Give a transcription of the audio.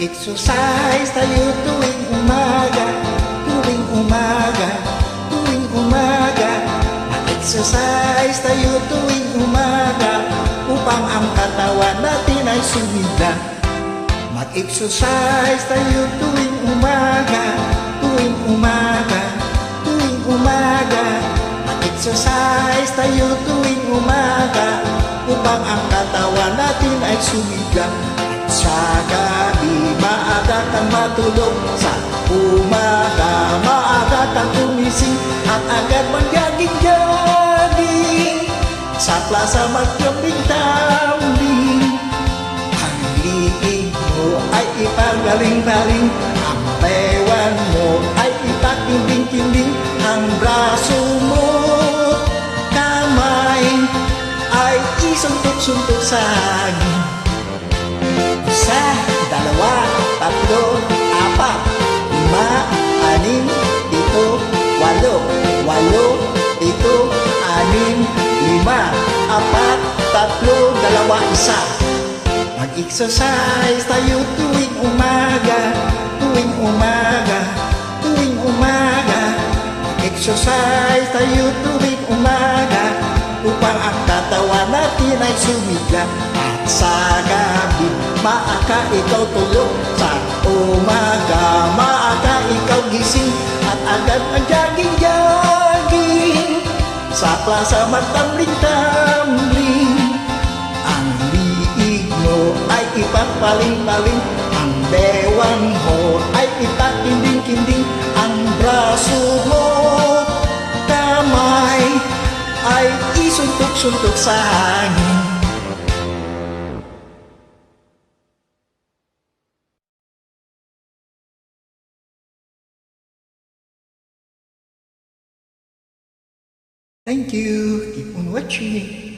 Mag-exercise tayo tuwing umaga, tuwing umaga, tuwing umaga. Mag-exercise tayo tuwing umaga upang ang katawan natin ay sumida. Mag-exercise tayo tuwing umaga, tuwing umaga, tuwing umaga. Mag-exercise tayo tuwing umaga upang ang katawan natin ay sumida. Sa gabi, maaga kang matulog. Sa umaga, maaga kang gumising at agad mag-jogging-jogging. Sa plaza mag-tumbling-tumbling. Ang liig mo ay ipagaling-galing, ang bewan mo ay ipakimbing-kimbing, ang braso mo, kamay ay isuntok-suntok sa hangin. Isa, dalawa, tatlo, apat, lima, anim, pito, walo. Walo, pito, anim, lima, apat, tatlo, dalawa, isa. Mag-exercise tayo tuwing umaga, tuwing umaga, tuwing umaga. Mag-exercise tayo tuwing umaga upang ang katawan natin ay sumiga. At sa gabi, maaga ikaw tulog. Sa umaga, maaga ikaw gising at agad mag-jogging-jogging. Sa plaza magtambling-tambling. Ang liig mo ay ipapaling-paling, ang bewang mo ay ipakinding-kinding, ang braso mo, kamay ay isuntok-suntok sa hangin. Thank you. Keep on watching.